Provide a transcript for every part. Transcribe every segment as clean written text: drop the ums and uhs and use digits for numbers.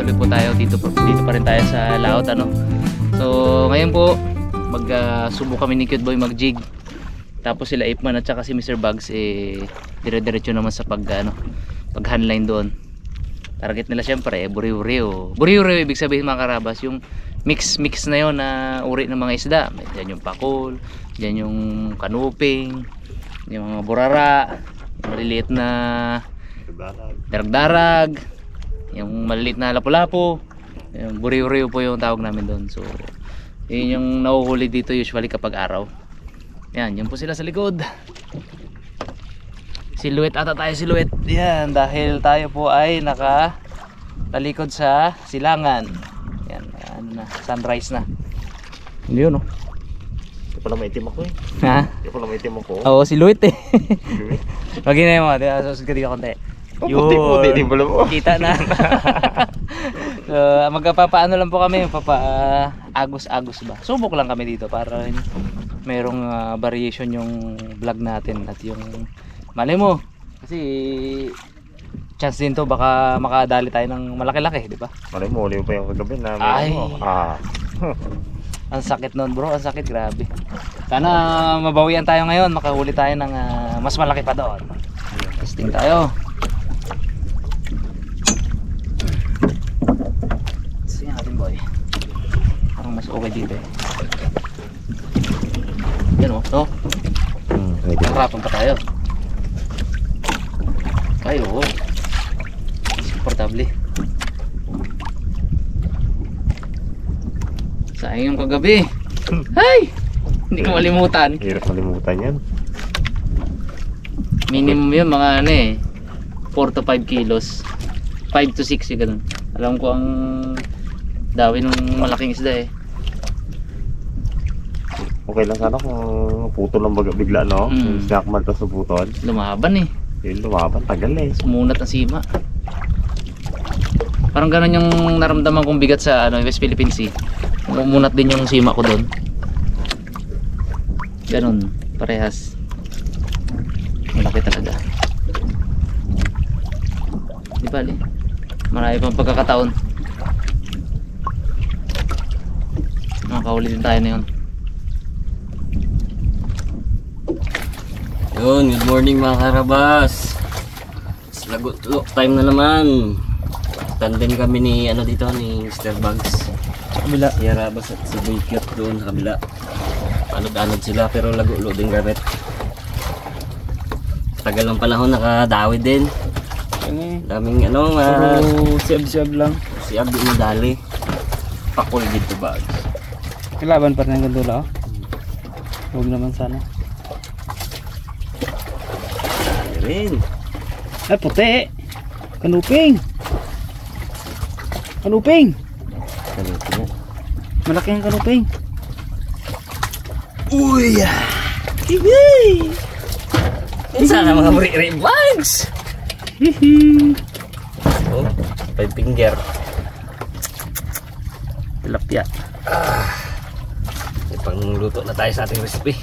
tuloy po tayo dito pa rin tayo sa laot ano. So ngayon po subo kami ni Cute Boy mag-jig. Tapos sila Ipman at saka si Mr. Bugs dire-diretso naman sa pag-handline doon. Target nila syempre buriw-riw. Buriw-riw ibig sabihin mga karabas, yung mix na yon na uri ng mga isda. Diyan yung pakol, diyan yung kanuping, yung mga burara, maliliit na darag-darag, yung maliliit na lapu-lapu. Yung buriw-riw po yung tawag namin doon. So yun yung nahuhuli dito usually kapag araw. Yan, yun po sila sa likod. Silhouette ata tayo, silhouette. Yan, dahil tayo po ay nakatalikod sa silangan. Yan, sunrise na. Hindi yun, no? Hindi pala maitim ako eh. Ha? Hindi pala maitim ako. Oo, silhouette eh. Pag ginaya mo, susugod ka konti. Puti-puti din pala mo. Kita na. So, magpapaano lang po kami, agos-agos ba. Subok lang kami dito para merong variation yung vlog natin at yung malay mo kasi chance din to baka makadali tayo ng malaki-laki, di ba? Malay mo, uli mo pa yung kagabi na ay ang sakit nun bro, ang sakit, grabe. Sana mabawian tayo ngayon, makahuli tayo ng mas malaki pa doon. Testing tayo. Sige natin boy, parang mas okay dito eh. Yan o, no? Harapan pa tayo. Ay oo, supportable. Sayang yung kagabi. Ay! Hindi ko malimutan. Hirap malimutan yan. Minimum yun mga 4 to 5 kilos, 5 to 6 yung ganun. Alam ko ang dawi ng malaking isda eh. Okay lang sana kung putol lang bigla, no? Yung snack man tas putol. Lumaban eh. Yun, lumaban, tagal eh. Sumunat ang sima. Parang ganun yung naramdaman kong bigat sa West Philippine Sea. Umunat din yung sima ko doon. Ganun, parehas. Malaki talaga. Di bali, marami pang pagkakataon. Makakahuli din tayo na yun. Yun, good morning mga karabas. Lagot time na naman. Tandem kami ni dito ni Mr. Bugs. Kabila. Si Karabas at si Boy Cute doon sa kabila. Anod-anod sila pero lago-lo din gamit. Tagal ng panahon nakadawi din. Daming Siyab-siyab lang. si Abdi Madali. Pakul dito Bugs. Kailaban pa rin ang gandula oh. Huwag naman sana. Rin. Ay puti. Kanuping. Kanuping. Kanuping. Malaki ang kanuping. Uy! Higay! Sana mga muri-ri Bugs! Oh, 5 finger. Tilapia. Pangluto na tayo sa ating recipe.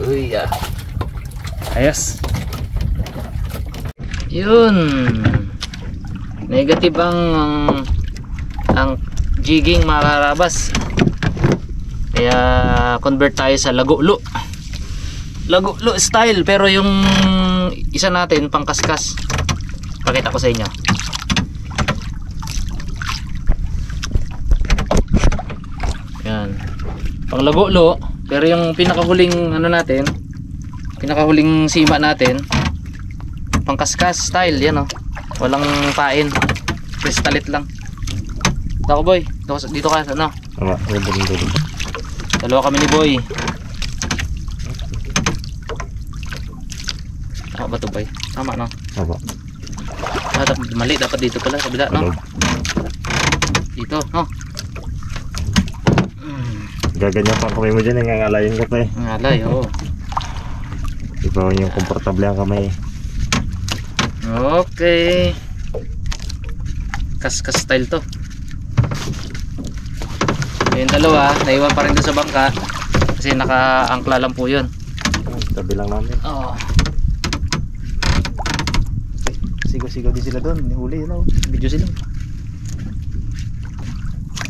Uy, Ayos. Yun. Negative ang jigging mga karabas. Kaya convert tayo sa lago-lo. Lago-lo style pero yung isa natin pangkaskas. Pakita ko sa inyo. Yan. Pang lago-lo. Pero yung pinakahuling natin, pinakahuling sima natin, pangkaskas style, yan walang pain, kristalit lang. Dako boy, dito ka, Tama, dito. Dalawa kami ni boy. Tama ba ito boy? Tama Tama. Mali, dapat dito pala, kabila dito, Gaganyan pa kamay mo dyan, ngangalayin ka pa eh. Ngalay, oo. Iba yung komportable ang kamay. Okay. Kas style to. Yung dalawa, naiwan pa rin doon sa bangka kasi naka-angkla lang po yun. Tabi lang namin. Oo. Sigaw-sigaw din sila doon. Nihuli, no? Video sila.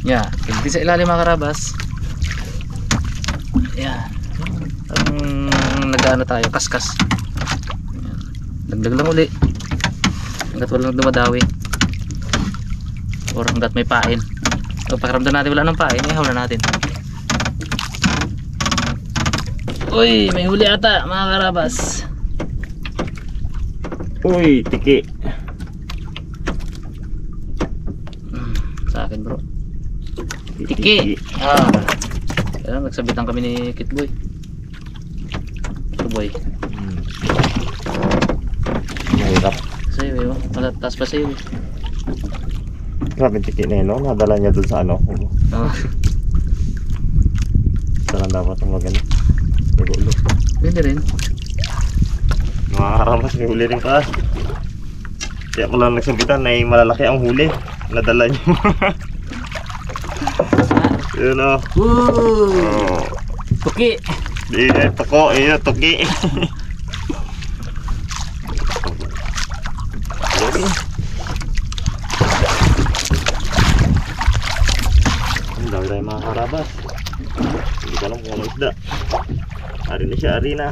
Yeah, hindi sa ilalim mga karabas. Yeah. Nag-ano tayo, kaskas. Yan. Dagdag lang uli. Hanggat walang dumadawi. Or hanggat may pain. So, pakiramdam natin wala ng pain, ihaw na natin. Uy, may huli ata mga karabas. Uy, tiki. Sa akin bro. Tiki. Kaya nagsabitan kami ni Kitboy. Kitboy. Mahirap. Sa'yo eh, malatas pa sa'yo eh. Grabe tiki na yun, no? Nadala niya dun sa ano. Saan dapat ang magano. Nagulo. Pwede rin. Mga karabas, may huli rin ka. Kaya ko lang nagsabitan na malalaki ang huli. Nadala niyo. Yun o. Oh. Tuki. Di, toko. Yun, tuki. Ang dami tayong mga karabas. Hindi ko alam kung ano isda. Ari na siya, ari na.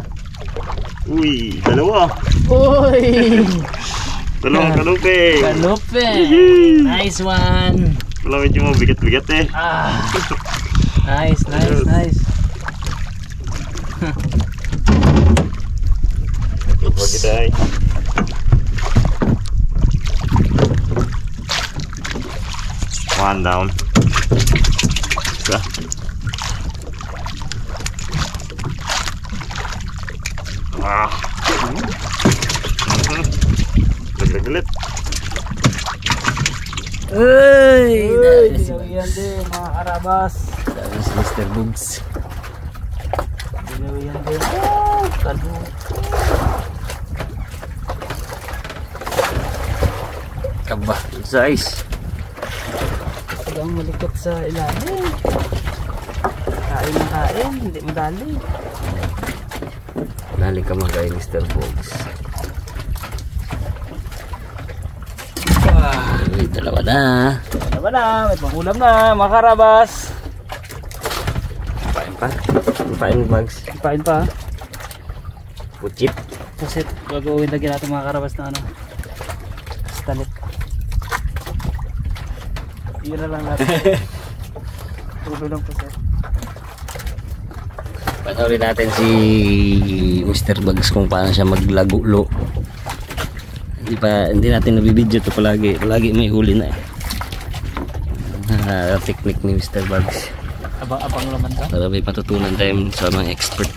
Uy, dalawa. Uy! Talong kanupe. Kanupe. Nice one. Wala medyo mabigat-bigat eh. Nice. Wag kita ay. One down. Isa. Galit. Uy! Yan din mga karabas. Dami si Mr. Bugs. Yan din. Kado. Kaba. Size. Ang malikot sa ilalim. Kain na kain. Hindi madali. Dali ka magay Mr. Bugs. Ay, dalawa na. May pangulam na mga karabas. Pain pa. Pain Bugs. Pain pa. Puchip. Pusit. Gagawin lagi natin mga karabas na ano. Stalit. Tira lang natin. Tulo lang pusit. Panoorin natin si Mr. Bugs kung paano siya maglagulo. Hindi natin nabibidyo ito palagi may huli na technique ni Mr. Bugs. Abang naman ka? Para may patutunan tayo sa mga expert.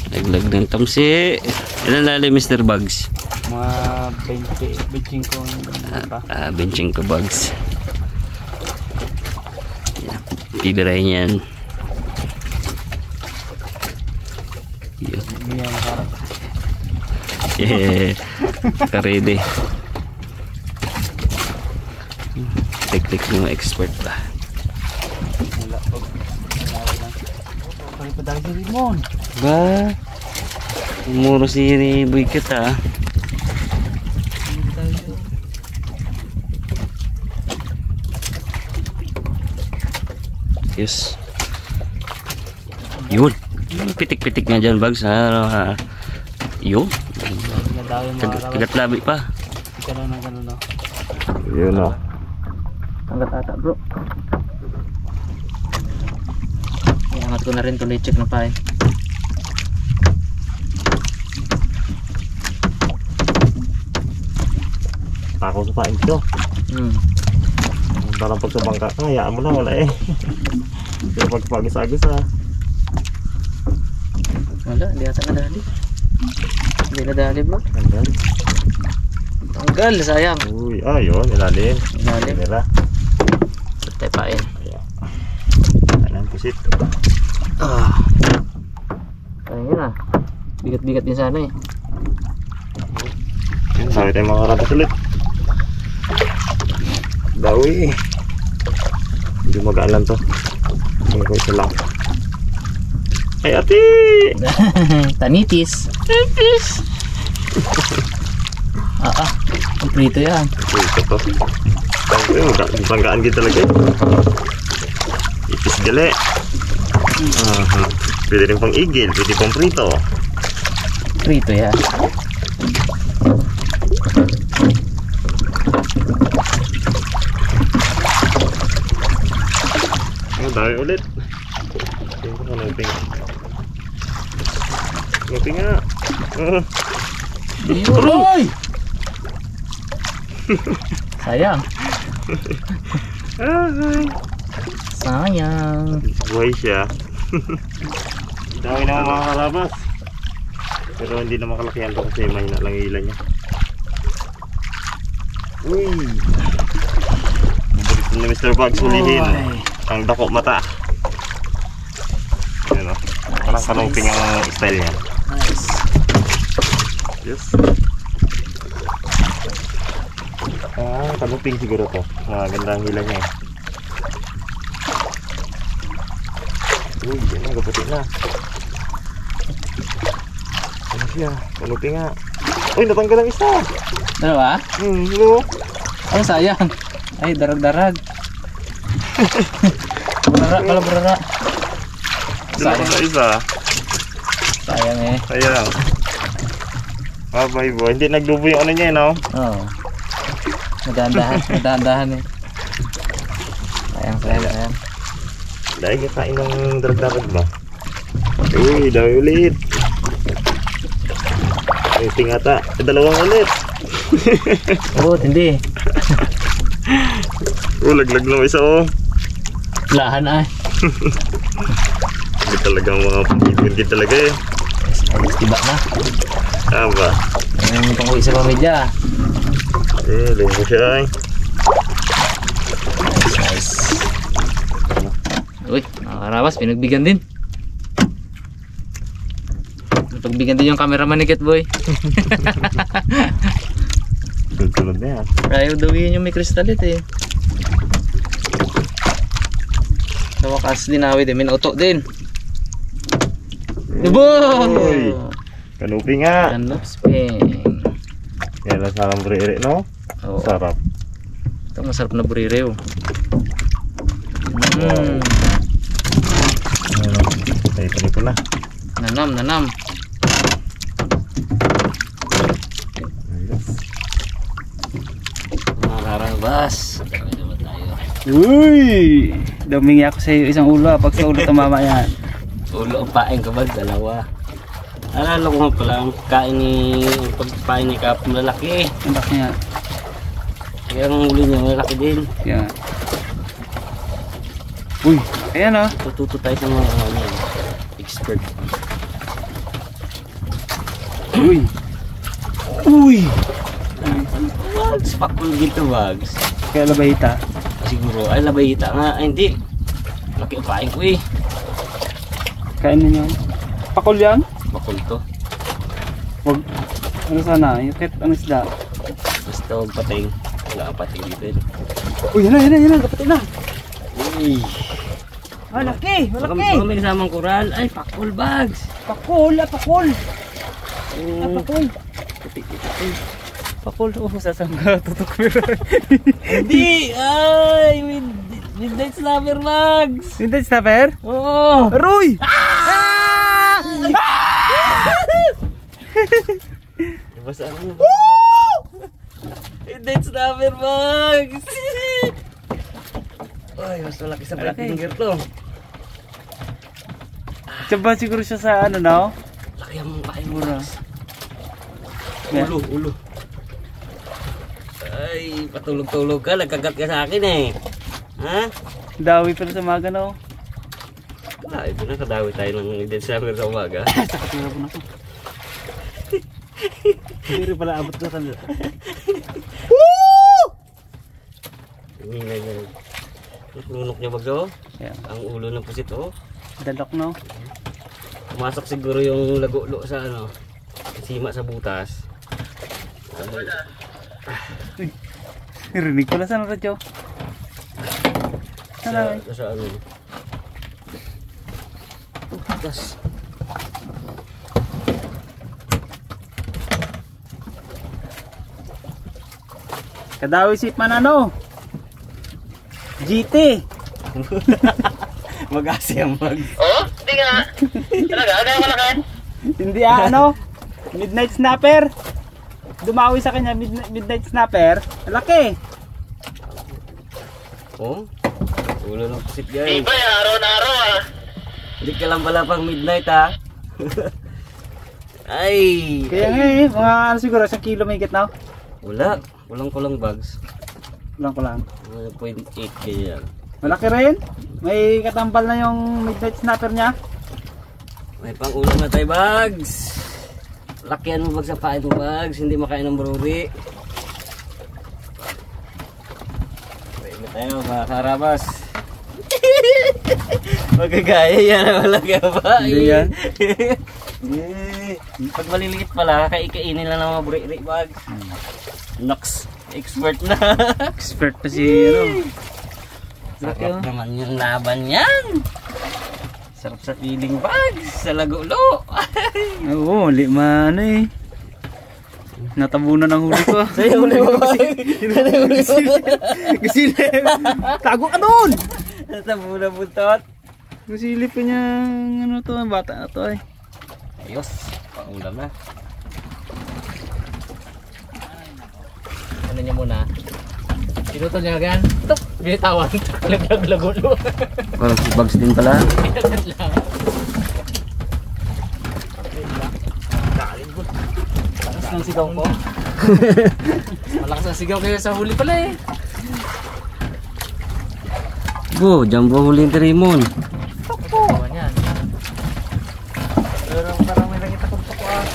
Laglag ng tamsi. Ilan lalim Mr. Bugs? Mga 20 kong Benching ko Bugs. Pibiray niyan. Yun. Yan harap. Karede. Technique ng expert ba? Wala pa. Pwede pa dahil si Rimon. Ba? Umuro si Boy kita. Yes. Yun. Pitik-pitik nga dyan Bugs. Yun. Kagat labi pa. Ika lang ng gano'n no. Yun o. Hanggat ata bro. Iangat ko na rin tuloy check na pa eh. Tako sa pain ko. Parang pag sa bangka, hayaan mo na, wala eh. Pero pag pag-agos ha. Wala, hindi ata nadali. Hindi nadali bro. Tanggal. Tanggal, sayang. Uy, yun, ilalim. Ilalim. Nila. Patay pain. Ayan, pusit. Ayun yun ah. Bigat-bigat din sana eh. Sabi tayo mga karabas ulit. Dawi. Hindi magaan lang to. Hindi ko isa lang. Ay ate! Tanitis. Prito yan. Ito to. Banggaan kita talaga. Ipis gali. Pwede rin pang igil, pwede pang prito. Prito yan. Dami ulit. Tingnan ko na iping. Iping nga. Uy! Sayang. Sayang. Buhay siya. Dami naman mga karabas. Pero hindi na makalakihan to kasi may lang ilan niya. Uy! Mabulit na Mr. Bugs hulihin. Ang dako mata. Ayan o. Parang kanuping ang style niya. Nice. Yes. Kanuping siguro to. Maganda ang hila niya eh. Uy, yan na, kaputi na. Ano siya? Kanuping nga. Uy, natanggal ang isa. Dalawa? Ano? Ang sayang. Ay, darag-darag. Burara. Dalawa sa isa. Sayang eh. Sayang. Babay bo. Hindi nagdubo yung ano niya eh, no? Oo. Madahan eh. Sayang. Dahil kain ng darag-darag ba? Uy, dami ulit. Ay, tingata. Dalawang ulit. Oo, hindi. Laglag na isa oh. Lahan ay. Hindi talagang mga pangibin talaga eh. Tiba na. Aba. Ang pang-uwi sa pamilya. Linggo siya eh. Nice. Uy, nakakarawas. Pinagbigyan din. Pagbigyan din yung cameraman ni Kitboy. Sunod na yan. Ayaw daw yun yung may kristalit eh. Sa wakas dinawi din, minauto din. Dibo! Uy! Kanupi nga. Kanopsping. Yan ang sarang burere, no? Oo. Sarap. Ito masarap na burireo. Ay, panito na. Nanam. Makarabas. Uy! Dumingi ako sa iyo isang ulo pag sa ulo tumama yan. Ulo ang paing ka ba? Dalawa. Alala ko nga pala ang pagpain ni Kap malaki. Ang laki niya. Kaya ang ulo niya malaki din. Yan. Uy! Ayan o. Tututo tayo sa mga expert. Uy! Uy! Bags, pakul dito bags. Kaya labayita. Siguro, ay labayita nga. Ay hindi. Laki ang paing ko eh. Kain ninyo. Pakul yan? Bakul to. Wag. Ano sana? Yung kahit ang isda. Basta huwag pating. Wala ang pating dito eh. Uy! Yan na. Kapatid na. Uy! Malaki! Baka may kasamang kural. Ay, pakul bags. Pakul! Pakul! Pakul. Oh, sasangga. Tutok mo. Hindi! Ay! Midnight Snapper bags! Vintage snapper? Oo! Aroy! Basta ano? Midnight Snapper bags! Ay, mas malaki sa black finger to. Diba siguro siya sa ano na? Laki ang pain mo Mura. Ulo. Ay, patulog-tulog ka. Nagkagat ka sa akin eh. Ha? Dawi pala sa maga na. Ah, ito na. Kadawi tayo ng December sa umaga. Sakit na ako. Hindi pala abot na tanda. Ingay na. Lunok niya bagyo. Yeah. Ang ulo ng pusit oh. Dalok no? Pumasok siguro yung lagulo sa ano. Sima sa butas. Narinig pala sa radyo. Sa ano. Butas. Kadawi si Panano. GT. Mag-asi ang mag. Oh, hindi nga. Talaga, ano yung malaki? Hindi ano. Midnight Snapper. Dumawi sa kanya midnight Snapper. Laki. Oh? Ulo ng pusit guys. Iba yung araw na araw ah. Hindi ka lang pala pang midnight ha. Ay! Kaya nga mga ano siguro 1 kilo may na. Wala. Kulang-kulang bags. Kulang. 1.8 kaya yan. Malaki rin. May katambal na yung midnight Snapper niya. May pang-ulam na tayo bags. Lakihan mo bags sa pain mo bags. Hindi makain ng bruri. Pwede tayo mga karabas. Magagaya yan ang malaki ba? Hindi yan. Pag maliliit pala, kaikainin lang ng mga bruri bags. Nox. Expert na. Expert pa si ano. Sarap naman yung laban yan. Sarap sa feeling bags. Sa lagulo. Oo, lima ano eh. Natabunan ang huli ko. Sa'yo huli mo ba? Gasilip. Tago ka doon. Natabunan buntot. Gasilip pa niya ano to, bata na to eh. Ayos. Pangulam na. Ano niya muna? Pinutol niya gan. Tok, binitawan. Laglag-lagulo. Parang si Bugs din pala. Malakas ng sigaw ko. Malakas ang sigaw kayo sa huli pala eh. Go, jumbo huli ni Raymond. Ewan yan. Pero parang may nakita kong tuko ah.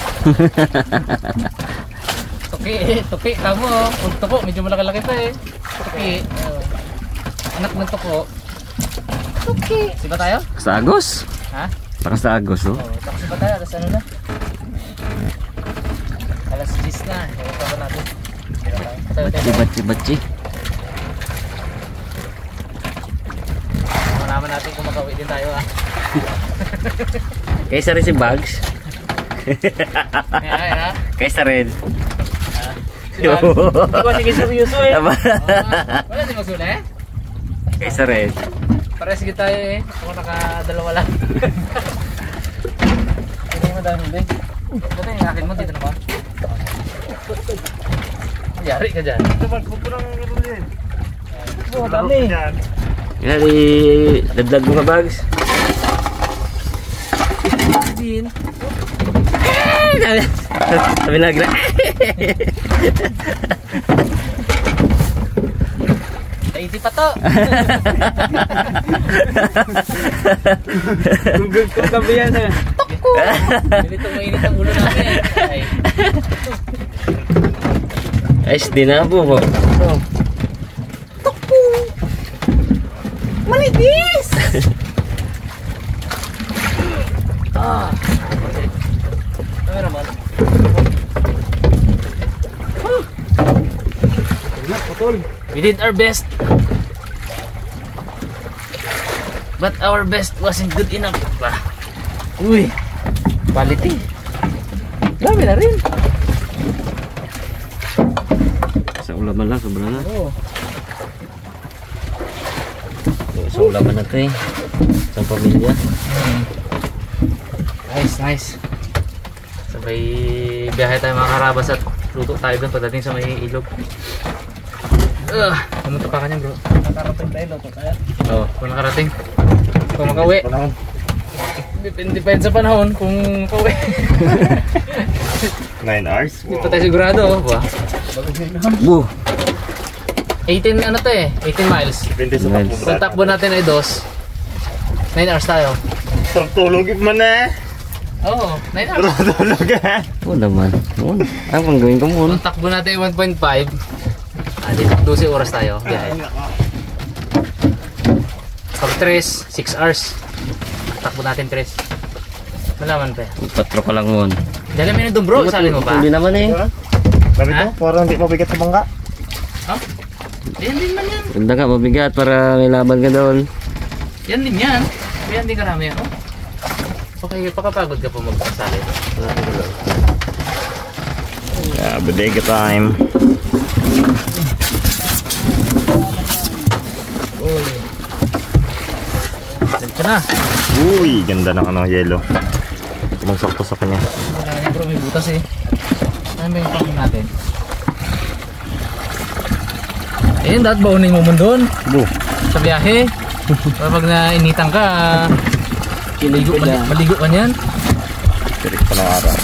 Tuki kamo. Kung tuko, medyo malaki-laki pa eh. Tuki. Anak ng tuko. Tuki. Siba tayo? Sa Agos? Ha? Para sa Agos oh. Tapos siba tayo. Alas ano na? Alas 10 na. Ewan pa ba natin? Bachi. Malaman natin kung makauwi din tayo ah. Kaysa rin si Bugs. Ayan ha? Kaysa rin. Hindi ko sige seryoso eh. Tama. Wala din magsula eh. Kaysa rin. Pares kita tayo eh. Ako nakadalawa lang. Hindi mo dami din. Ito yung akin mo dito na ba? Yari ka dyan. Huwag ko lang meron din. Oo, dami. Yan di dagdag mo ka Bugs. Din. Sabi na gra. Taiti pa to. Gugug ko kami yan eh. Ganito mainit ang ulo namin. Ay. Ay, di na po. Malinis! Ah. Ano naman? We did our best. But our best wasn't good enough. Uy. Quality. Dami na rin. Sa ulaman lang, sobrang na. Oo. Sa ulaman na ito eh. Sa pamilya. Nice. Sabay biyahe tayo mga karabas at luto tayo doon pagdating sa may ilog. Pumunta pa kanya bro. Nakarating tayo, luto tayo. Oo. Kung nakarating. Kung makauwi. Depende sa panahon kung makauwi. 9 hours? Dito tayo sigurado. Ba? Buh. 18 ano to eh. 18 miles. Depende sa Nice. takbo. Kung takbo natin ay 9 hours tayo. Sarap tulog man eh. Oo, 9 hours. Tulog eh. Oo naman. Oo. Ang pang gawin ko muna. Kung takbo natin ay 1.5. Dito 12 oras tayo. Biyahe. Pag 3, 6 hours. Takbo natin 3. Malaman pa. Patro ka lang mo. Dali mo yun doon bro, isali mo pa. Hindi naman eh. Sabi Ha? ko, parang hindi mabigat sa bangka. Oh? Yan din man yan. Ganda ka, mabigat para may laban ka doon. Yan din yan. Yan din karami yan. Oh. Okay, pakapagod ka pa magpasali. Yeah, bodega time. na. Uy, ganda ng ano, yellow. Sumangsakto sa kanya. Wala na bro, may butas eh. Ano ba yung pangin natin? Ayun, dapat baunin mo mo doon Bu. sa biyahe. Kapag nainitan ka, maligo ka niyan. Tirik pa ng araw.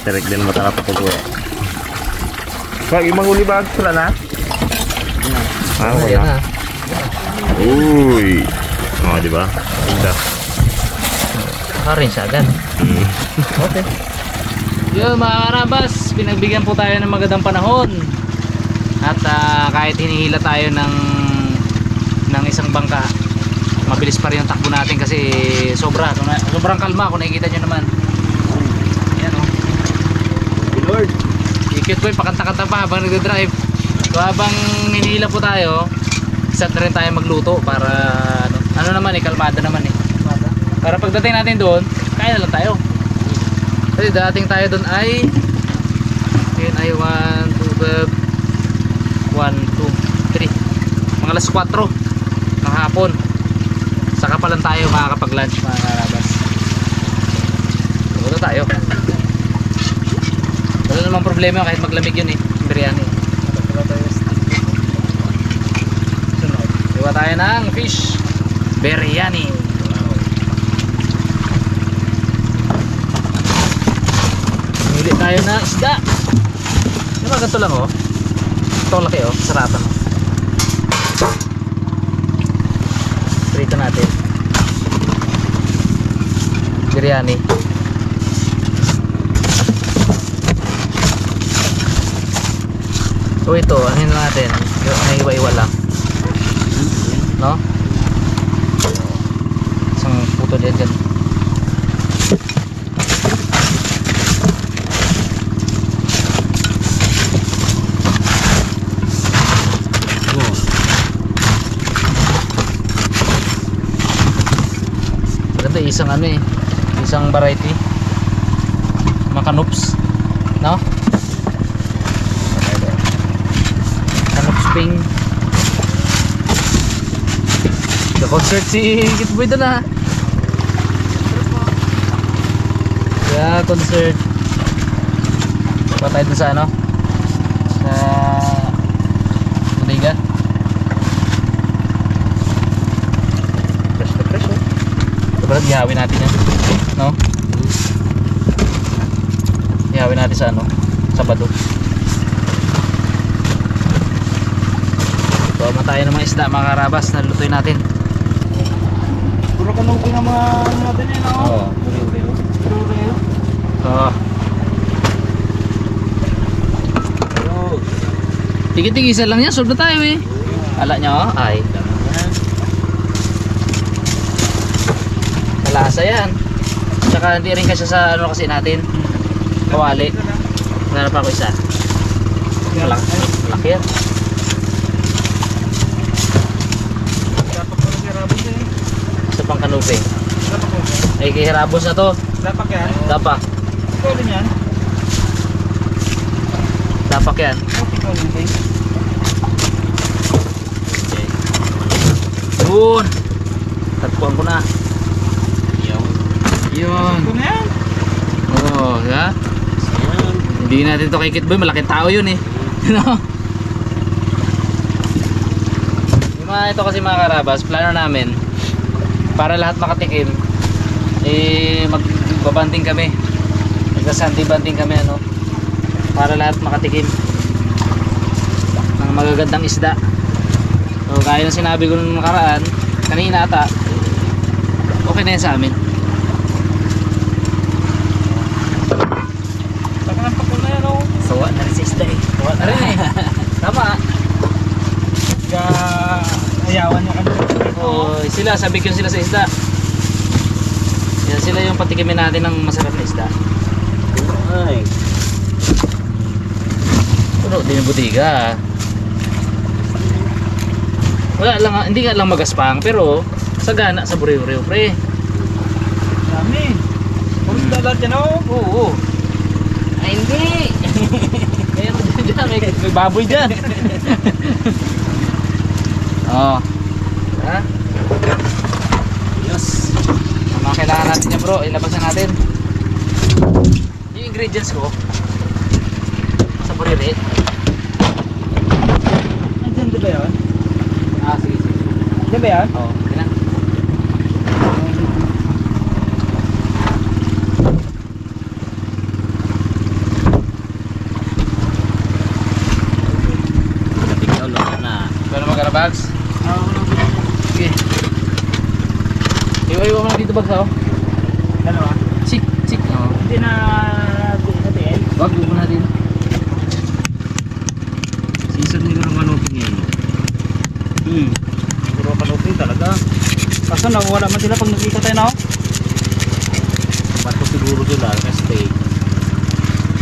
Tirik din mata na papugo. Wag, ibang uli ba? Sila na? Ah, Ayan wala. na. Uy. Oh, di ba? Ganda. Naka-rin siya agad. Okay. Yun mga karabas, pinagbigyan po tayo ng magandang panahon. At kahit hinihila tayo ng isang bangka, mabilis pa rin ang takbo natin kasi sobrang kalma kung nakikita nyo naman. Ayan o. Lord. Cute boy, pakanta-kanta pa habang nagdadrive. So habang hinihila po tayo, start na rin tayo magluto para ano naman eh, kalmada naman eh. Para pagdating natin doon, kaya na lang tayo. Kasi dating tayo doon ay yun ay 1, 2, 3 mga alas 4 ng hapon. Saka pa lang tayo makakapag-lunch mga karabas. Luto tayo. Wala namang problema kahit maglamig yun eh, biryani. Sunod, iwa tayo ng fish biryani. Pili tayo na isda. Yung mga ganito lang oh. Ito ang laki oh, saratan oh. Prito natin biryani. So ito, anin lang natin. May iwa-iwa lang. No? Isang puto din dyan. Maganda isang ano eh. Isang variety. Makanups. No? Ping. The concert si Kitboy doon ah. Yeah, concert. Patay doon sa ano? Sa bodega. Fresh na fresh oh. Sobrang ihawin natin yan. No? Ihawin natin sa ano? Sabado. Tama tayo ng mga isda mga karabas na lutuin natin. Puro kanupin ang mga ano natin eh, no? Oo. Puro-reo. Oo. Tigit-tigisa lang yan, solve na tayo eh. Ala nyo, ay. Malasa yan. Tsaka hindi rin kasi sa ano kasi natin. Kawali. Nanap ako isa. Malaki yan. Isa pang kanupe. Ay kay Harabos na to. Dapak yan? Dapak. Ikaw din yan? Dapak yan. Ikaw din yan? Yun. Tagpuan ko na. Yun. Ito na yan? Oo, ha? Hindi natin to kay Kitboy, malaking tao yun eh. No? Yung mga ito kasi mga karabas, plano namin para lahat makatikim eh magbabanding kami. Magsa-Sunday banding kami ano. Para lahat makatikim ng magagandang isda. So gaya ng sinabi ko nung nakaraan, kanina ata, okay na yan sa amin. Pakanampak ko na yan, oh. Sawa na rin si isda eh. Sawa na rin eh. Tama. Ayawan nyo kami. Oo, sila, sabi ko sila sa isda. Yan sila yung patikimin natin ng masarap na isda. Ay. Pero din yung butiga. Wala lang, hindi nga lang magaspang pero sagana sa Bureo-Reo pre. Dami. Puro isda lahat yan, oh. Oo. Ay hindi. Kaya dyan, may baboy dyan. Oo. Ha? kailangan natin yan bro, ilabas na natin. Yung ingredients ko sa buriri. Andyan di ba yun? Sige. Andyan ba yun? Oo, okay lang. Ikaw lang na. Ito na mga karabags. Sige. Iwa-iwa mo na dito bags, oh. Dalawa? Sik. Oh. Hindi na natin. Wag mo natin. Season nila ng manupin yan. Puro kanupin talaga. Kaso nawala man sila pag nag-ikot tayo, no? Bato siguro sila kasi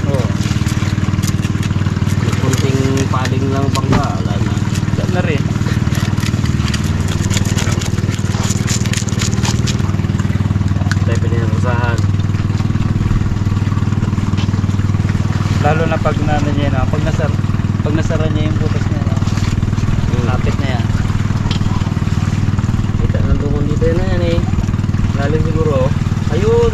Oo. yung kunting paling lang bangga. Wala na. Saan na rin? Tayo pininasahan. Lalo na pag nano niya na, pag nasara niya yung butas niya, no? Lapit na yan. Kita nandungan dito na yan eh. Lalim siguro. Ayun.